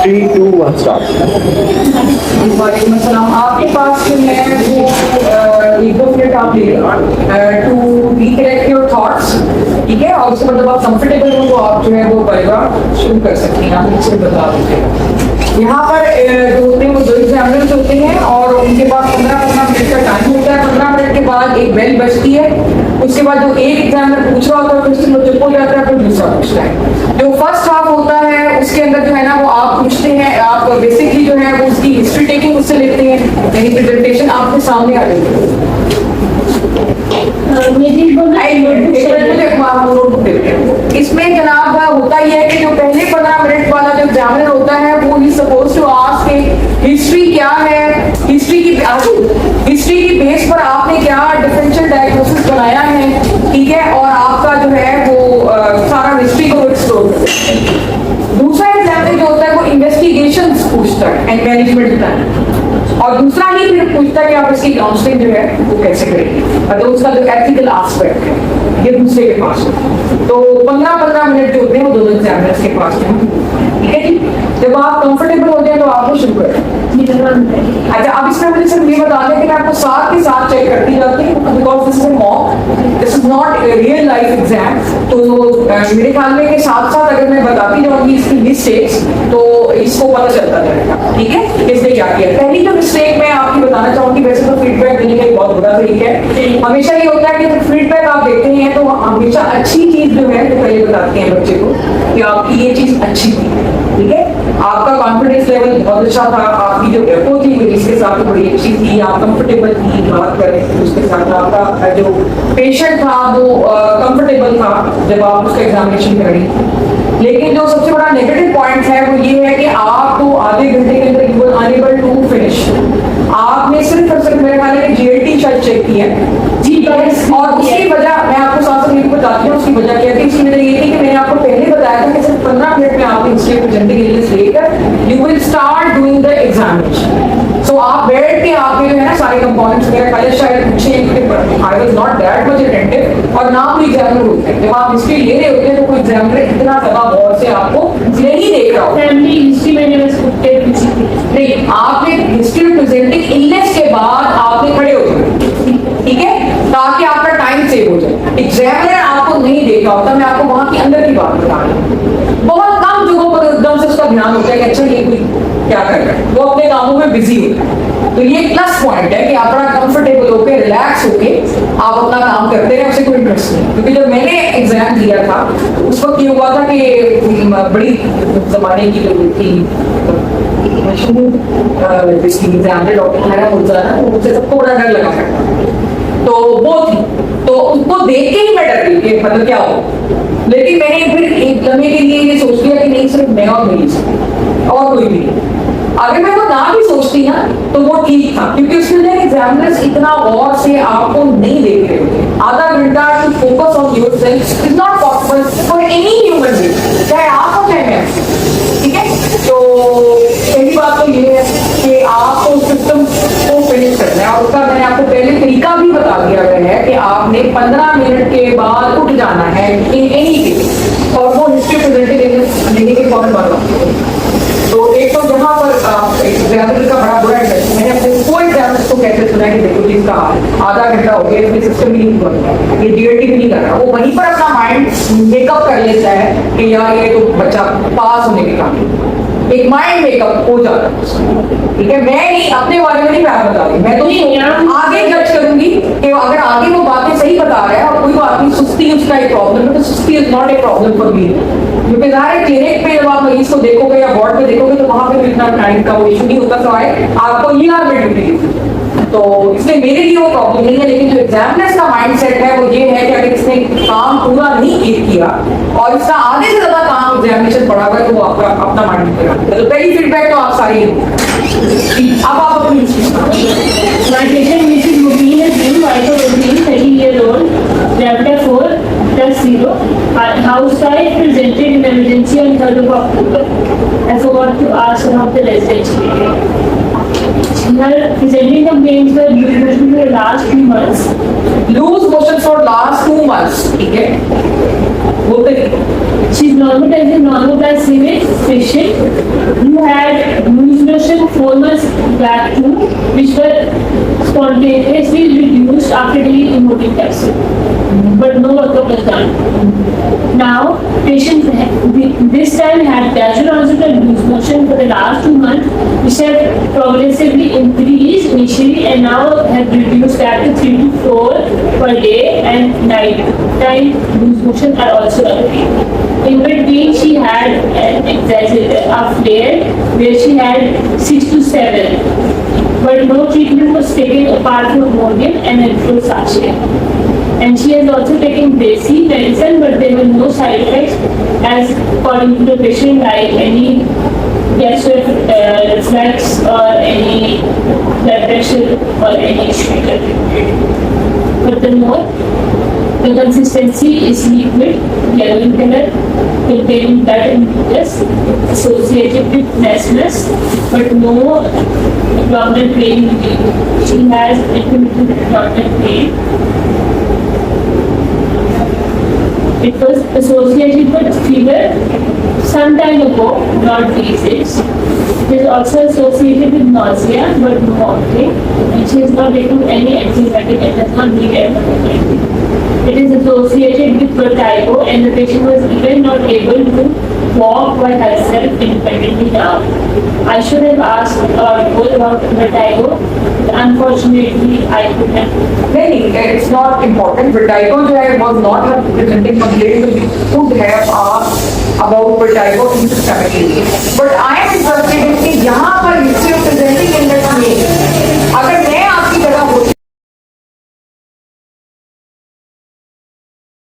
3, 2, 1 start. वालेकुम अस्सलाम। आपके पास जो है वो एक दो मिनट आप ले टू रिकलेक्ट योर थॉट्स, ठीक है, और उसके बाद जब आप कंफर्टेबल हो तो आप जो है वो परिवार शुरू कर सकती हैं। आप मुझसे बता दीजिए। यहाँ पर जो होते हैं वो दो एग्जामिनर्स होते हैं और उनके पास 15-15 मिनट का टाइम होता है। 15 मिनट के बाद एक बेल बजती है। उसके बाद जो एक एग्जामिनर पूछ रहा होता है फिर वो चुप हो जाता है, फिर दूसरा पूछता है। जो फर्स्ट हाफ होता है उसके अंदर जो है ना वो आप पूछते हैं, आप बेसिकली जो है वो उसकी हिस्ट्री टेकिंग उससे लेते हैं, यानी प्रेजेंटेशन आपके सामने आ रही है। इसमें जनाब होता ही है कि जो पहले 15 मिनट वाला जो एग्जामिनर होता है वो ही सपोज टू आस्क हिस्ट्री क्या है, हिस्ट्री की बेस पर आपने क्या डिफरेंशियल डायग्नोसिस बनाया है, ठीक है, और आपका जो है वो सारा हिस्ट्री को एक्सप्लोर करते हैं। दूसरा एग्जामिनर जो होता है वो इन्वेस्टिगेशन पूछता है एंड मैनेजमेंट प्लान, और दूसरा ही फिर पूछता है कि आप इसकी काउंसलिंग जो है वो कैसे करेंगे, मतलब उसका जो एथिकल एस्पेक्ट है ये दूसरे के पास है। तो 15-15 मिनट जो होते हैं वो दोनों एग्जामिनर्स के पास है, ठीक है जी। जब आप कंफर्टेबल हो जाए तो आपको शुरू करें। अच्छा, अब इसमें मुझे सिर्फ ये बता दें कि मैं आपको साथ के साथ चेक करती जाती हूँ, because this is a mock, this is not real life exam. तो मेरे ख्याल में कि साथ साथ अगर मैं बताती जाऊंगी इसकी मिस्टेक्स तो इसको पता चलता जाएगा, ठीक है, किसने क्या किया। पहली जो मिस्टेक मैं आपकी बताना चाहूंगी, वैसे तो फीडबैक देने का एक बहुत बुरा तरीका है। हमेशा ये होता है कि फीडबैक आप देते हैं तो हमेशा अच्छी चीज जो है तो पहले बताते हैं बच्चे को कि आपकी ये चीज अच्छी थी, ठीक है, आपका कॉन्फिडेंस लेवल बहुत अच्छा था, आपकी जो डेपो थी वो इसके साथ बड़ी अच्छी थी, आप कंफर्टेबल थी बात करें उसके साथ, आपका जो पेशेंट था वो कंफर्टेबल था जब आप उसका एग्जामिनेशन करें। लेकिन जो सबसे बड़ा नेगेटिव पॉइंट है वो ये है कि आपको आधे घंटे के अंदर you were unable to finish. आपने सिर्फ और सिर्फ मेरे ख्याल है जीएलटी शायद चेक किया जी, और उसकी वजह मैं आपको साथ साथ ये बताती हूँ उसकी वजह क्या थी। उसकी वजह ये थी कि मैंने आपको पहले बताया था कि सिर्फ 15 मिनट में आपकी हिस्ट्री प्रेजेंटिंग एलिमेंट्स लेकर you will start doing the examination. So आप बैठ के आपके जो है ना सारे कंपोनेंट्स वगैरह पहले शायद पूछे, I was not that much attentive, और ना कोई एग्जामिनर होते हैं। जब आप हिस्ट्री ले रहे होते हैं तो कोई एग्जामिनर इतना ज्यादा गौर से आपको नहीं देख रहा हो। फैमिली हिस्ट्री मैंने बस नहीं, आपने हिस्ट्री प्रेजेंटिंग इलनेस के बाद आपने खड़े हो जाए, ठीक है, ताकि आपका टाइम सेव हो जाए। एग्जामिनर आपको नहीं देखा होता, मैं आपको वहां के अंदर की बात बता रही हूँ। बहुत कम जगहों पर एकदम से उसका ध्यान होता है कि अच्छा ये कोई क्या कर रहा है, वो अपने कामों में बिजी होता है। तो ये प्लस पॉइंट है कि आप बड़ा कंफर्टेबल होके रिलैक्स होके आप अपना काम करते हैं, उससे कोई इंटरेस्ट नहीं। क्योंकि जब मैंने एग्जाम दिया था उस वक्त ये हुआ था कि बड़ी जमाने की जो थी डॉक्टर सबको बड़ा डर लगा था, तो वो थी, तो उसको देख के ही मैं डर गई कि मतलब क्या हो। लेकिन मैंने फिर एक लम्हे के लिए ये सोच लिया कि नहीं, सिर्फ मैं और मेरी और कोई भी नहीं। अगर मैं वो ना भी सोचती ना तो वो ठीक था, क्योंकि उसके अंदर एग्जामिनर्स इतना गौर से आपको नहीं देख रहे होते। आधा घंटा to focus on yourself is not possible for any human being, चाहे आप हो चाहे मैं, ठीक है। तो पहली बात तो ये है कि आपको सिस्टम को फिनिश करना है, और उसका मैंने आपको पहले तरीका भी बता दिया गया है कि आपने 15 मिनट के बाद उठ जाना है इन एनी केस, और वो हिस्ट्री प्रेजेंटेशन लेने के फौरन बाद। तो एक तो जहाँ पर एग्जामिनर का बड़ा बुरा इंटरेस्ट, मैंने अपने कोई एग्जामिनर को कहते सुना है कि देखो जी इसका आधा घंटा हो गया, इसमें सिस्टम भी नहीं हुआ, ये डीएलटी भी नहीं कर रहा, वो वहीं पर अपना माइंड मेकअप कर लेता है कि यार ये तो बच्चा पास होने के काम, एक माइंड मेकअप हो जाता है, ठीक है। मैं नहीं अपने बारे में नहीं मैं बता रही, मैं तो आगे जज करूंगी कि अगर आगे वो बातें सही बता रहा है और कोई बात नहीं, सुस्ती उसका एक प्रॉब्लम है, तो सुस्ती is not a problem for me. क्योंकि ज़ाहिर क्लिनिक पे जब आप मरीज को देखोगे या वार्ड में देखोगे तो वहां पे इतना टाइम का वो इशू नहीं होता, तो आपको ईआर में ड्यूटी, तो इसलिए मेरे लिए वो प्रॉब्लम नहीं है। लेकिन जो एग्जामिनर्स का माइंडसेट है वो ये है कि अगर इसने काम पूरा नहीं किया और इसका आधे से ज्यादा काम एग्जामिनेशन पड़ा हुआ है तो वो आपका अपना माइंड करेगा। तो पहली फीडबैक तो आप सारी, अब आप अपनी House type presented in emergency on 3rd of October. I forgot to ask one of the residents. Her presenting complaints were loose motion for the last 2 months. Loose motion for last 2 months, ठीक है, होते She's normal glycemic patient. You have back to which were spontaneously reduced after taking Imodium capsule, but no workup was done. Now, patients this time had gradual onset of loose motion for the last 2 months, which have progressively increased initially and now have reduced back to 3 to 4 per day, and night time loose motion are also occurring. In between, she had a flare where she had 6 to 7, but no treatment was taken apart from Imodium and Enpro sachet. And she has also taken basic medicine, but there were no side effects as according to the patient, like any gastric reflux or any blood pressure or any sugar. Furthermore, the consistency is liquid, yellow in color, containing blood and mucus, associated with redness, but no abdominal pain. She has intermittent abdominal pain. It was associated with fever some time ago, not these days. It is also associated with nausea, but no vomiting, and she has not taken any antibiotic and does not need antibiotic. It is associated with vertigo, and the patient was even not able to walk by herself independently now. I should have asked more about vertigo. Unfortunately, I could not. नहीं, it's not important. Vertigo जो है was not a presenting complaint, but we could have asked about vertigo in systemically. But I am interested in कि यहाँ पर history of presenting in that way